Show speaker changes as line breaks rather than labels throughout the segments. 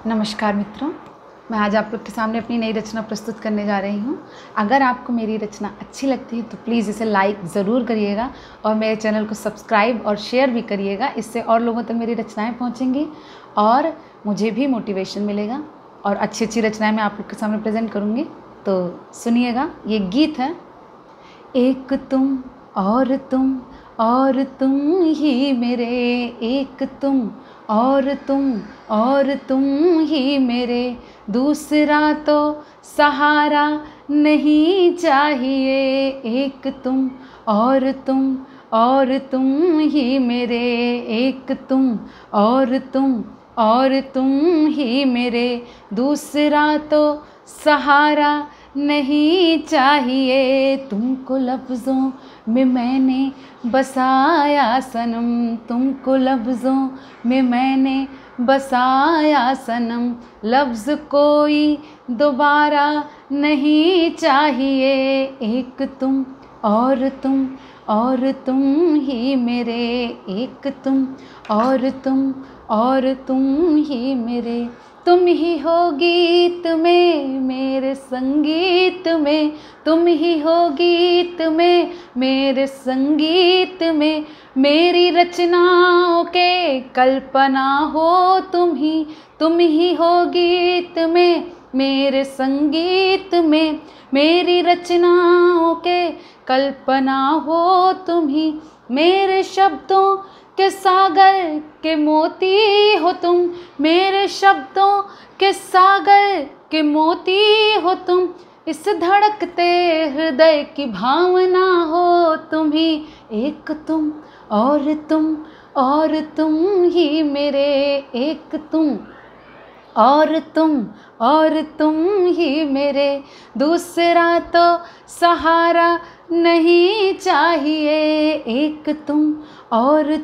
नमस्कार मित्रों, मैं आज आप लोग के सामने अपनी नई रचना प्रस्तुत करने जा रही हूँ। अगर आपको मेरी रचना अच्छी लगती है तो प्लीज़ इसे लाइक ज़रूर करिएगा और मेरे चैनल को सब्सक्राइब और शेयर भी करिएगा। इससे और लोगों तक मेरी रचनाएं पहुँचेंगी और मुझे भी मोटिवेशन मिलेगा और अच्छी अच्छी रचनाएं मैं आप लोग के सामने प्रेजेंट करूँगी। तो सुनिएगा, ये गीत है। एक तुम और तुम और तुम ही मेरे, एक तुम और तुम ही मेरे, दूसरा तो सहारा नहीं चाहिए। एक तुम और तुम ही मेरे, एक तुम और तुम ही मेरे, दूसरा तो सहारा नहीं चाहिए। तुमको लफ्ज़ों में मैंने बसाया सनम, तुमको लफ्ज़ों में मैंने बसाया सनम, लफ्ज़ कोई दोबारा नहीं चाहिए। एक तुम और तुम ही मेरे, एक तुम और तुम ही मेरे। तुम ही हो गीत में मेरे संगीत में, तुम ही हो गीत में मेरे संगीत में, मेरी रचनाओं के कल्पना हो तुम ही हो गीत में मेरे संगीत में, मेरी रचनाओं के कल्पना हो तुम ही, मेरे शब्दों के सागर के मोती हो तुम, मेरे शब्दों के सागर के मोती हो तुम, इस धड़कते हृदय की भावना हो तुम ही। एक तुम और तुम ही मेरे, एक तुम और तुम ही मेरे, दूसरा तो सहारा नहीं चाहिए। एक तुम और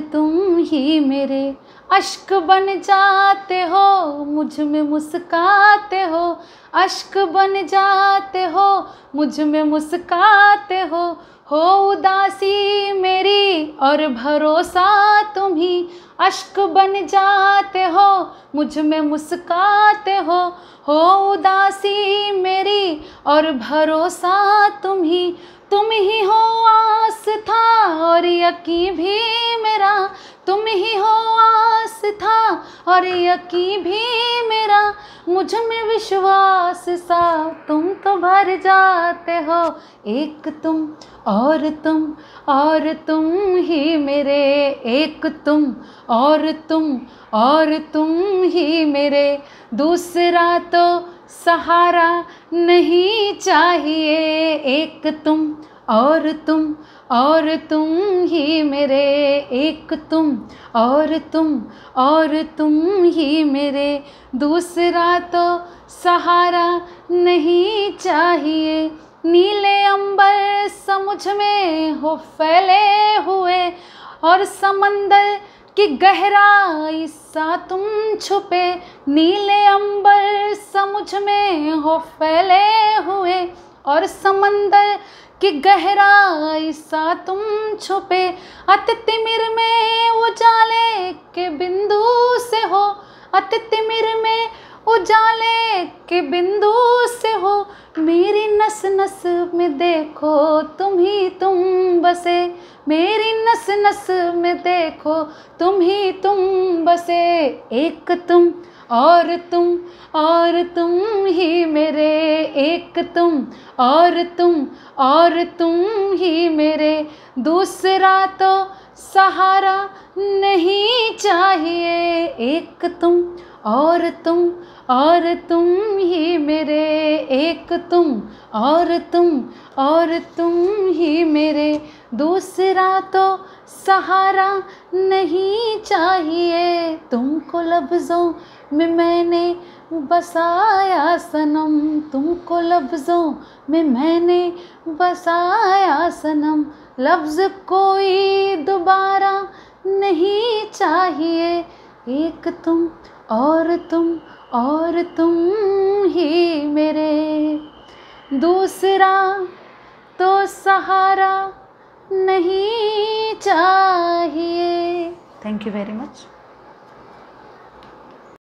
तुम ही मेरे। अश्क बन जाते हो मुझ में मुस्काते हो, अश्क बन जाते हो मुझ में मुस्काते हो उदासी मेरी और भरोसा तुम ही। अश्क बन जाते हो मुझ में मुस्काते हो उदासी मेरी और भरोसा तुम ही हो आस्था और यकीन भी मेरा, तुम ही हो आस्था और यकीन भी मेरा, मुझ में विश्वास सा तुम तो भर जाते हो। एक तुम और तुम ही मेरे, एक तुम और तुम ही मेरे, दूसरा तो सहारा नहीं चाहिए। एक तुम और तुम ही मेरे, एक तुम और तुम ही मेरे, दूसरा तो सहारा नहीं चाहिए। नीले अंबर समुझ में हो फैले हुए और समंदर की गहराई सा तुम छुपे, नीले अंबर समुझ में हो फैले हुए और समंदर कि गहराई सा तुम छुपे, अति तिमिर में उजाले के बिंदु से हो, अति तिमिर में उजाले के बिंदु से हो, मेरी नस नस में देखो तुम ही तुम बसे, मेरी नस नस में देखो तुम ही तुम बसे। एक तुम और तुम ही मेरे, एक तुम और तुम ही मेरे, दूसरा तो सहारा नहीं चाहिए। एक तुम और तुम ही मेरे, एक तुम और तुम ही मेरे, दूसरा तो सहारा नहीं चाहिए। तुमको लफ्ज़ों में मैंने बसाया सनम, तुमको लफ्ज़ों में मैंने बसाया सनम, लफ्ज़ कोई दोबारा नहीं चाहिए। एक तुम और तुम ही मेरे, दूसरा तो सहारा नहीं चाहिए। Thank you very much.